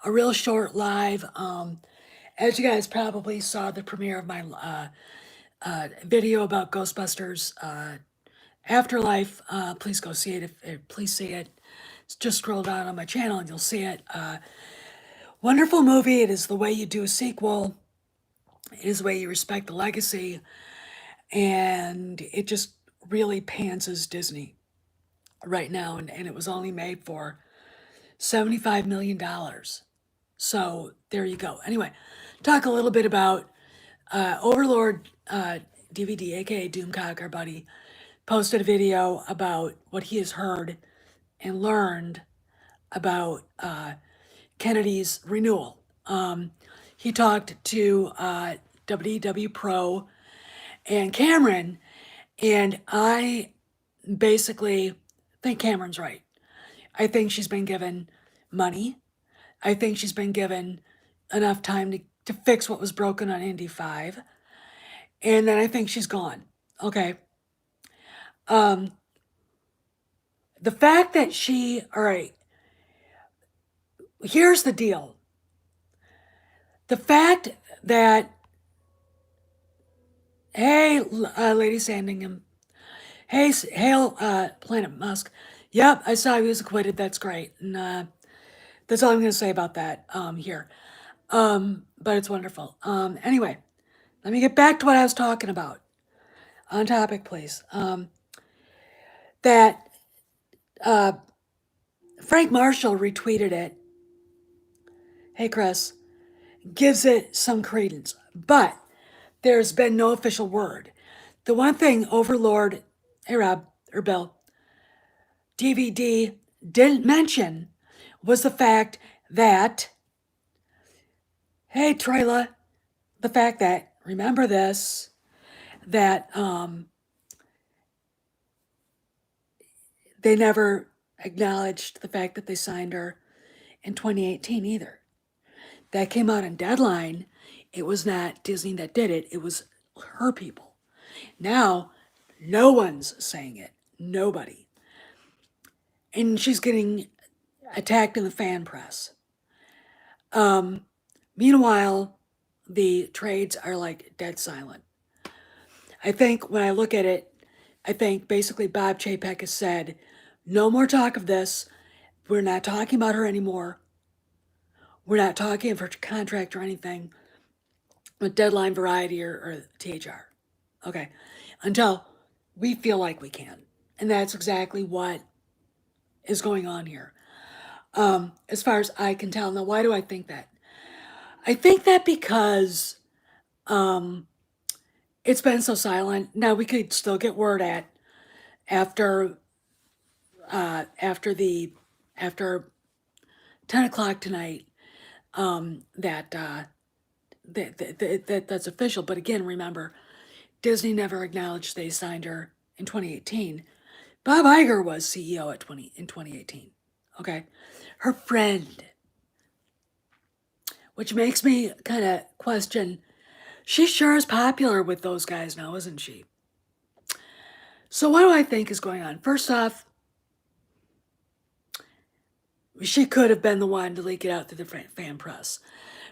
a real short live. As you guys probably saw the premiere of my video about Ghostbusters Afterlife, please go see it. Please see it. Just scroll down on my channel and you'll see it. Wonderful movie. It is the way you do a sequel. It is the way you respect the legacy, and it just really pantses Disney right now. And it was only made for $75 million. So there you go. Anyway, talk a little bit about Overlord DVD, aka Doomcock, our buddy, posted a video about what he has heard and learned about Kennedy's renewal. He talked to WDW Pro and Cameron, and I basically think Cameron's right. I think she's been given money. I think she's been given enough time to fix what was broken on Indy 5. And then I think she's gone. Okay. The fact that all right, here's the deal. The fact that, hey, Lady Sandingham, hey, hail, Planet Musk. Yep, I saw he was acquitted. That's great. And that's all I'm going to say about that here. But it's wonderful. Anyway, let me get back to what I was talking about. On topic, please. That Frank Marshall retweeted it. Hey, Chris. Gives it some credence. But there's been no official word. The one thing Overlord, hey, Rob, or Bill, DVD didn't mention was the fact that, hey, Trayla, the fact that, remember this, that they never acknowledged the fact that they signed her in 2018 either. That came out in Deadline. It was not Disney that did it. It was her people. Now, no one's saying it. Nobody. And she's getting attacked in the fan press. Meanwhile, the trades are like dead silent. I think when I look at it, I think basically Bob Chapek has said, no more talk of this. We're not talking about her anymore. We're not talking of her contract or anything with Deadline, Variety, or THR. Okay. Until we feel like we can. And that's exactly what is going on here. As far as I can tell. Now, why do I think that? I think that because it's been so silent. Now, we could still get word after 10 o'clock tonight that's official. But again, remember, Disney never acknowledged they signed her in 2018. Bob Iger was CEO in 2018. Okay, her friend, which makes me kind of question. She sure is popular with those guys now, isn't she? So what do I think is going on? First off, she could have been the one to leak it out to the fan press.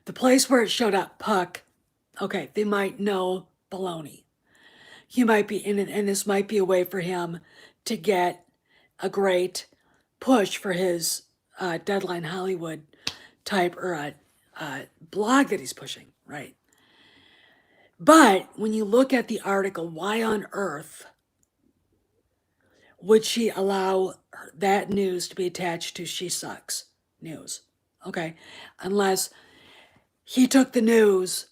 The place where it showed up, Puck, okay, they might know baloney. He might be in it, and this might be a way for him to get a great push for his Deadline Hollywood type or blog that he's pushing, right? But when you look at the article, why on earth would she allow that news to be attached to She Sucks news? Okay, unless he took the news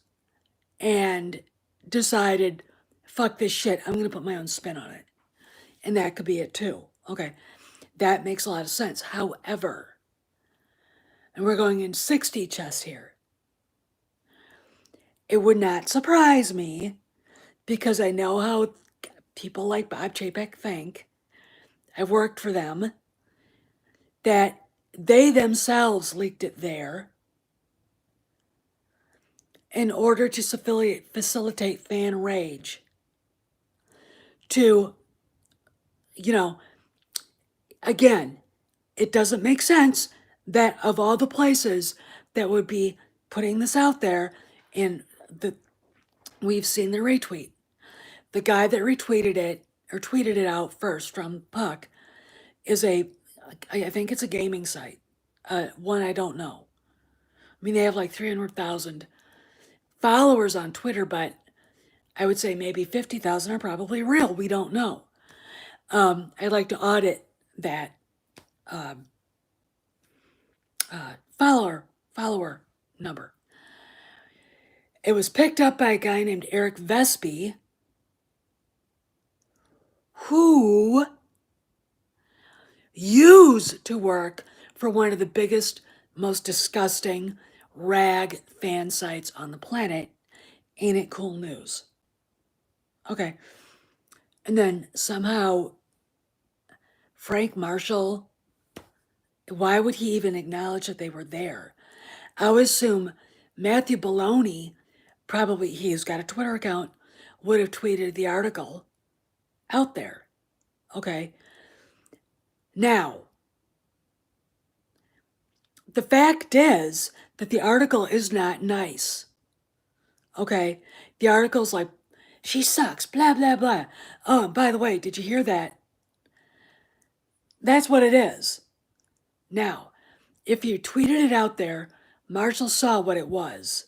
and decided, fuck this shit, I'm gonna put my own spin on it. And that could be it too. Okay, that makes a lot of sense. However, and we're going in 60 chess here, it would not surprise me, because I know how people like Bob Chapek think, I've worked for them, that they themselves leaked it there in order to facilitate fan rage. To, again, it doesn't make sense. that of all the places that would be putting this out there, and we've seen the retweet. The guy that retweeted it or tweeted it out first from Puck is I think it's a gaming site. One I don't know. I mean, they have like 300,000 followers on Twitter, but I would say maybe 50,000 are probably real. We don't know. I'd like to audit that follower number. It was picked up by a guy named Eric Vespi, who used to work for one of the biggest, most disgusting rag fan sites on the planet. Ain't it cool news? Okay. And then somehow Frank Marshall, why would he even acknowledge that they were there? I would assume Matthew Baloney, probably he's got a Twitter account, would have tweeted the article out there. Okay. Now, the fact is that the article is not nice. Okay. The article's like, she sucks, blah, blah, blah. Oh, and by the way, did you hear that? That's what it is. Now, if you tweeted it out there, Marshall saw what it was.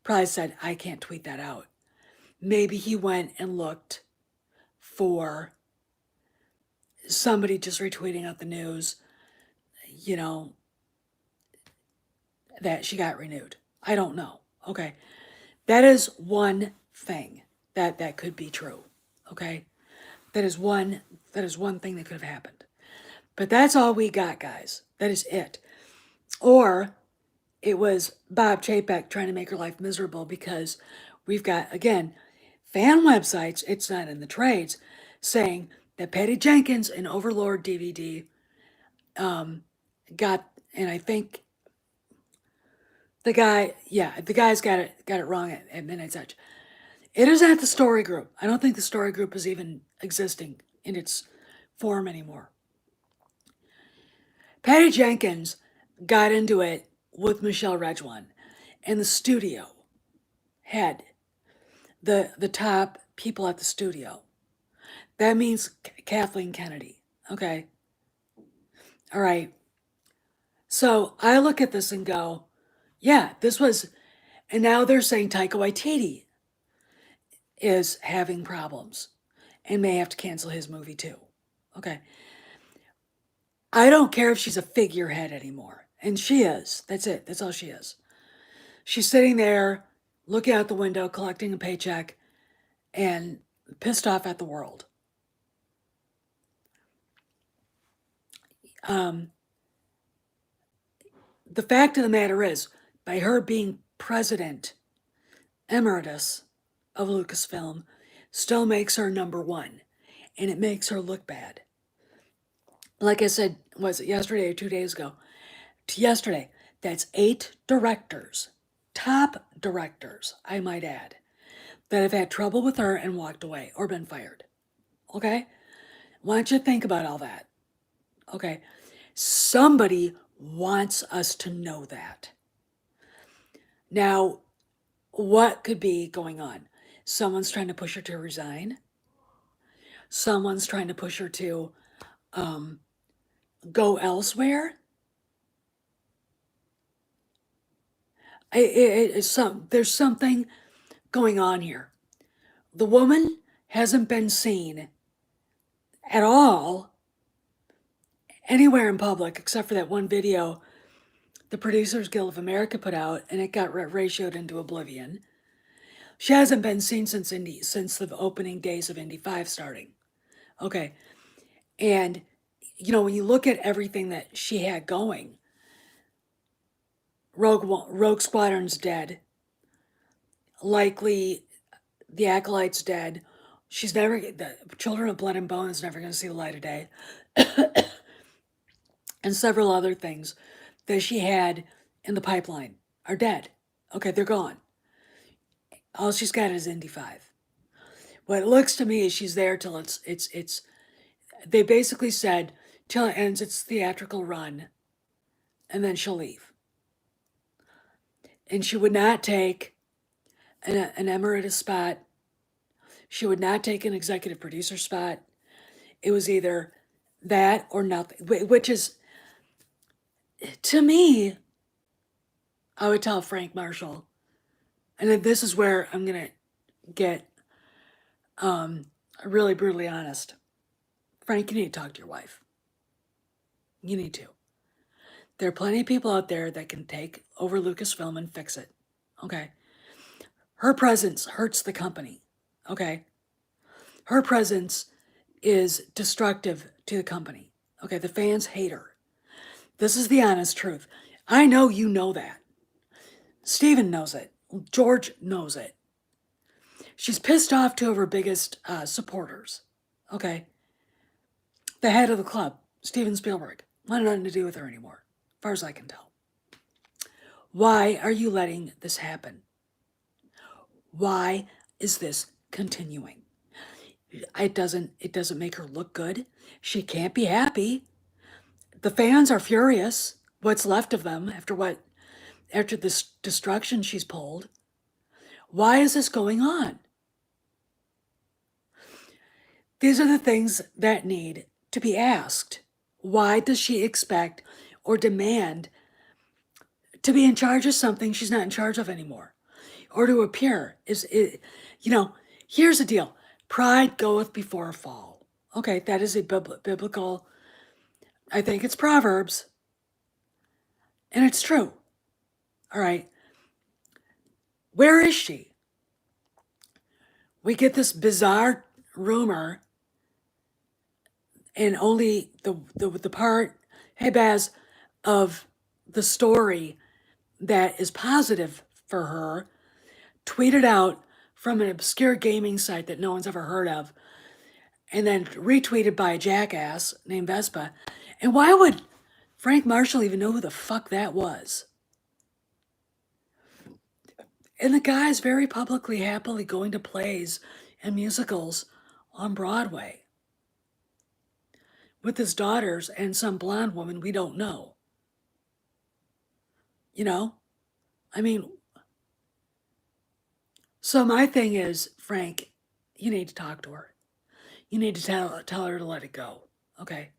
Probably said, I can't tweet that out. Maybe he went and looked for somebody just retweeting out the news, you know, that she got renewed. I don't know. Okay. That is one thing that could be true. Okay. That is one thing that could have happened. But that's all we got, guys. That is it. Or it was Bob Chapek trying to make her life miserable because we've got, again, fan websites, it's not in the trades, saying that Patty Jenkins and Overlord DVD got, and I think the guy's got it wrong at Midnight Touch. It is at the Story Group. I don't think the Story Group is even existing in its form anymore. Patty Jenkins got into it with Michelle Redgwan, and the studio had the top people at the studio. That means Kathleen Kennedy. Okay. All right. So I look at this and go, yeah, this was, and now they're saying Taika Waititi is having problems and may have to cancel his movie too. Okay. I don't care if she's a figurehead anymore. And she is. That's it. That's all she is. She's sitting there looking out the window, collecting a paycheck, and pissed off at the world. The fact of the matter is, by her being president emeritus of Lucasfilm, still makes her number one, and it makes her look bad. Like I said, was it yesterday or 2 days ago? Yesterday, that's 8 directors, top directors, I might add, that have had trouble with her and walked away or been fired. Okay? Why don't you think about all that? Okay? Somebody wants us to know that. Now, what could be going on? Someone's trying to push her to resign. Someone's trying to push her to go elsewhere. There's something going on here. The woman hasn't been seen at all anywhere in public except for that one video the Producers Guild of America put out, and it got ratioed into oblivion. She hasn't been seen since the opening days of Indy 5 starting. Okay. And, when you look at everything that she had going, Rogue Squadron's dead. Likely the Acolyte's dead. The Children of Blood and Bone is never going to see the light of day. And several other things that she had in the pipeline are dead. Okay, they're gone. All she's got is Indy 5. What it looks to me is she's there till they basically said till it ends its theatrical run and then she'll leave. And she would not take an emeritus spot. She would not take an executive producer spot. It was either that or nothing, which is, to me, I would tell Frank Marshall, and this is where I'm going to get really brutally honest. Frank, you need to talk to your wife. You need to. There are plenty of people out there that can take over Lucasfilm and fix it. Okay. Her presence hurts the company. Okay. Her presence is destructive to the company. Okay. The fans hate her. This is the honest truth. I know you know that. Steven knows it. George knows it. She's pissed off two of her biggest supporters. Okay. The head of the club, Steven Spielberg, wanted nothing to do with her anymore, as far as I can tell. Why are you letting this happen? Why is this continuing? It doesn't make her look good. She can't be happy. The fans are furious. What's left of them after this destruction she's pulled. Why is this going on? These are the things that need to be asked. Why does she expect or demand to be in charge of something she's not in charge of anymore? Or to appear? Here's the deal. Pride goeth before a fall. Okay, that is a biblical, I think it's Proverbs. And it's true. All right. Where is she? We get this bizarre rumor, and only the part, hey Baz, of the story that is positive for her, tweeted out from an obscure gaming site that no one's ever heard of, and then retweeted by a jackass named Vespa. And why would Frank Marshall even know who the fuck that was? And the guy's very publicly, happily going to plays and musicals on Broadway with his daughters and some blonde woman we don't know. So my thing is, Frank, you need to talk to her. You need to tell her to let it go. Okay?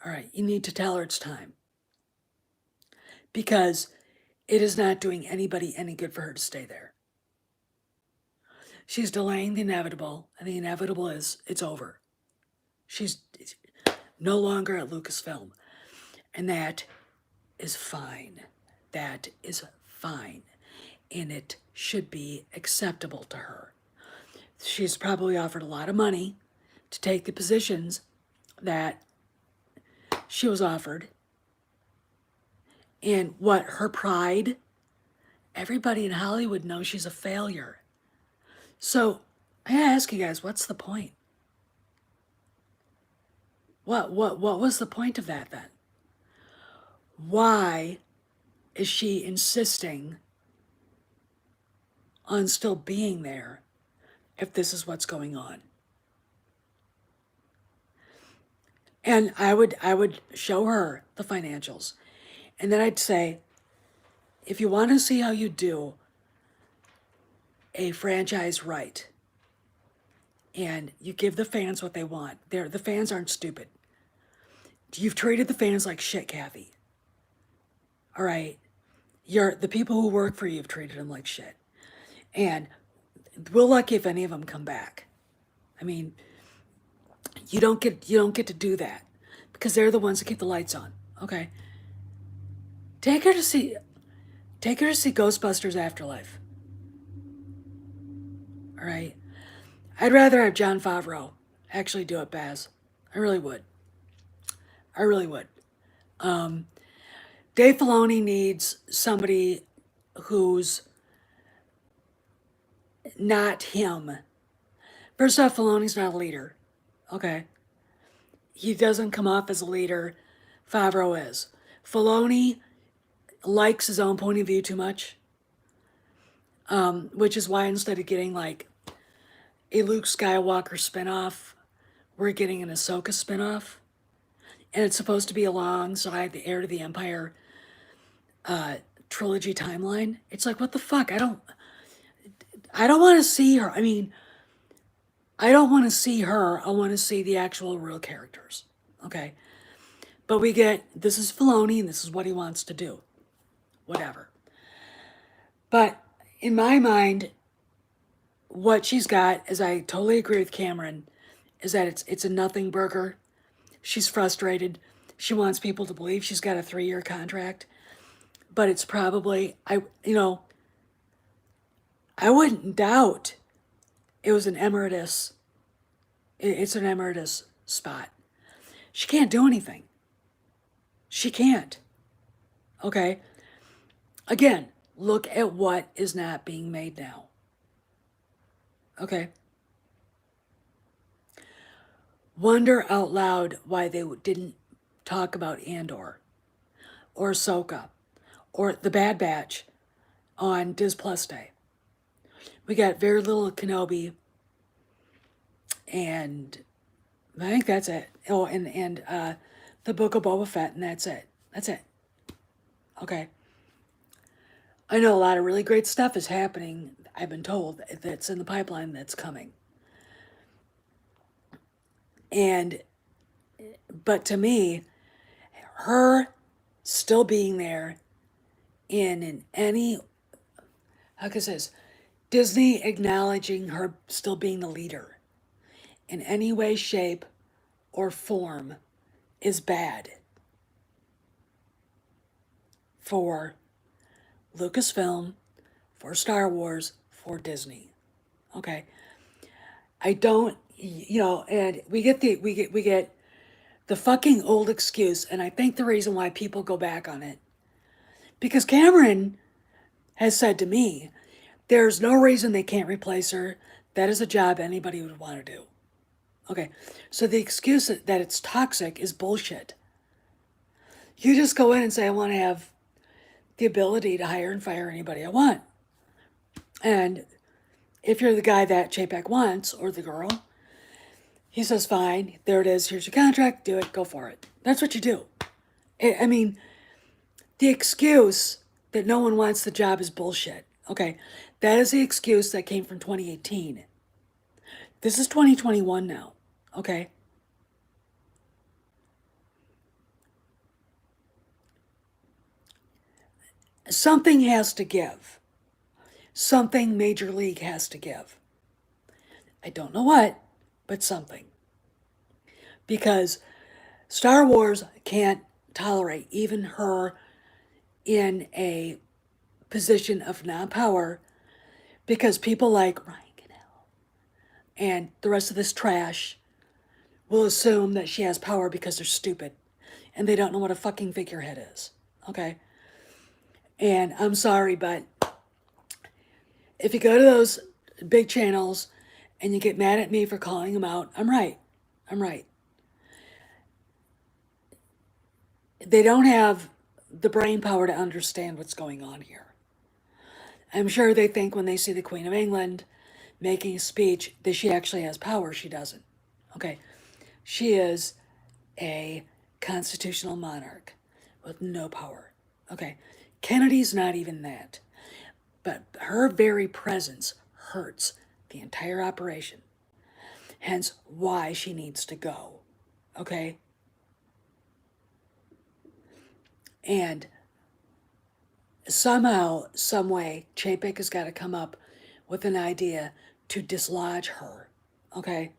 All right, you need to tell her it's time. Because it is not doing anybody any good for her to stay there. She's delaying the inevitable, and the inevitable is it's over. She's no longer at Lucasfilm. And that is fine. That is fine. And it should be acceptable to her. She's probably offered a lot of money to take the positions that she was offered. And what, her pride? Everybody in Hollywood knows she's a failure. So I ask you guys, what's the point? What was the point of that then? Why is she insisting on still being there if this is what's going on? And I would show her the financials. And then I'd say, if you want to see how you do a franchise right, and you give the fans what they want, the fans aren't stupid. You've treated the fans like shit, Kathy. All right? The people who work for you have treated them like shit. And we're lucky if any of them come back. I mean, you don't get to do that because they're the ones that keep the lights on. Okay? Take her to see Ghostbusters Afterlife. All right? I'd rather have Jon Favreau actually do it, Baz. I really would. Dave Filoni needs somebody who's not him. First off, Filoni's not a leader. Okay? He doesn't come off as a leader. Favreau is. Filoni likes his own point of view too much. Which is why instead of getting like a Luke Skywalker spinoff, we're getting an Ahsoka spinoff. and it's supposed to be alongside the Heir to the Empire trilogy timeline. It's like, what the fuck? I don't want to see her. I mean, I don't want to see her. I want to see the actual real characters. Okay. But we get, this is Filoni and this is what he wants to do. Whatever. But in my mind, what she's got, as I totally agree with Cameron, is that it's a nothing burger. She's frustrated. She wants people to believe she's got a 3-year contract. But it's probably, I wouldn't doubt it was an emeritus. It's an emeritus spot. She can't do anything. She can't. Okay? Again, look at what is not being made now. Okay? Wonder out loud why they didn't talk about Andor or Ahsoka or The Bad Batch on Dis Plus Day. We got very little Kenobi, and I think that's it. Oh, and the Book of Boba Fett, and that's it. That's it. Okay. I know a lot of really great stuff is happening, I've been told, that's in the pipeline that's coming. But to me, her still being there in any, how can I say this, Disney acknowledging her still being the leader in any way, shape, or form is bad for Lucasfilm, for Star Wars, for Disney. Okay. I don't, and we get the fucking old excuse, and I think the reason why people go back on it, because Cameron has said to me, there's no reason they can't replace her. That is a job anybody would want to do. Okay, so the excuse that it's toxic is bullshit. You just go in and say, I want to have the ability to hire and fire anybody I want. And if you're the guy that Chapek wants, or the girl, he says, fine, there it is, here's your contract, do it, go for it. That's what you do. I mean, the excuse that no one wants the job is bullshit. Okay, that is the excuse that came from 2018. This is 2021 now, okay? Something has to give. Something Major League has to give. I don't know what, but something. Because Star Wars can't tolerate even her in a position of non-power, because people like Ryan Goodell and the rest of this trash will assume that she has power because they're stupid and they don't know what a fucking figurehead is. Okay? And I'm sorry, but if you go to those big channels and you get mad at me for calling them out, I'm right. I'm right. They don't have the brain power to understand what's going on here. I'm sure they think when they see the Queen of England making a speech that she actually has power. She doesn't. Okay. She is a constitutional monarch with no power. Okay. Kennedy's not even that. But her very presence hurts the entire operation. Hence why she needs to go. Okay? And somehow, some way, Chapek has got to come up with an idea to dislodge her. Okay?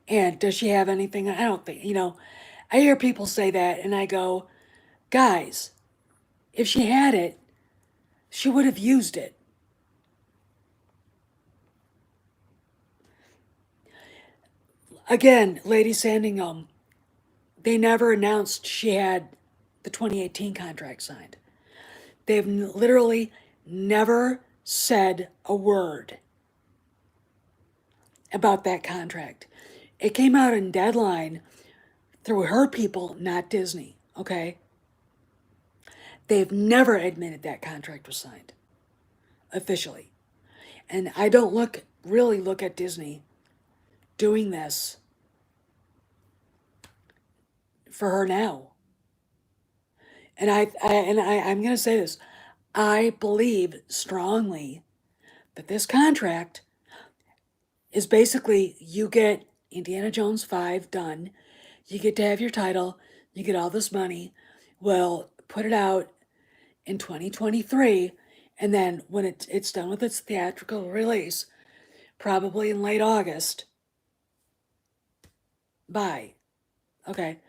And does she have anything? I don't think, I hear people say that and I go, guys, if she had it, she would have used it. Again, Lady Sandingham, they never announced she had the 2018 contract signed. They've literally never said a word about that contract. It came out in Deadline through her people, not Disney, okay? They've never admitted that contract was signed officially. And I don't really look at Disney doing this for her now. And I'm going to say this. I believe strongly that this contract is basically you get Indiana Jones 5 done, you get to have your title, you get all this money, we'll put it out in 2023, and then when it's done with its theatrical release, probably in late August, bye. Okay.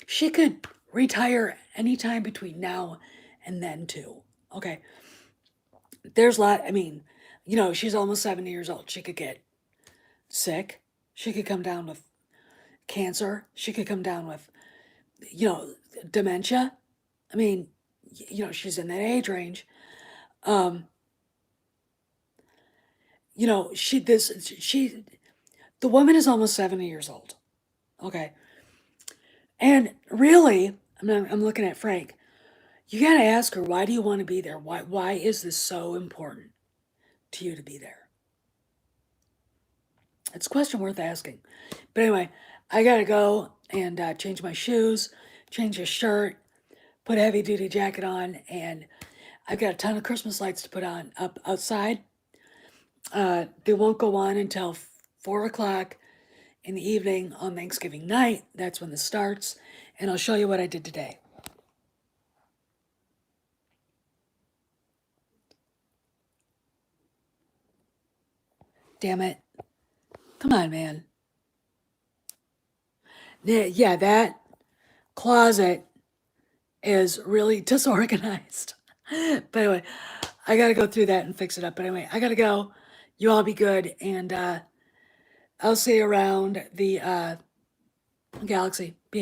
She could retire anytime between now and then, too. Okay. There's a lot, I mean, she's almost 70 years old. She could get sick. She could come down with cancer. She could come down with, you know, dementia. I mean, she's in that age range. Um, the woman is almost 70 years old. Okay. And really, I'm looking at Frank. You got to ask her, why do you want to be there? Why is this so important to you to be there? It's a question worth asking. But anyway, I got to go and change my shoes, change a shirt, put a heavy duty jacket on, and I've got a ton of Christmas lights to put on up outside. They won't go on until 4 o'clock in the evening on Thanksgiving night. That's when this starts. And I'll show you what I did today. Damn it. Come on, man. Yeah, that closet is really disorganized. But anyway, I got to go through that and fix it up. But anyway, I got to go. You all be good. And I'll see you around the galaxy. Be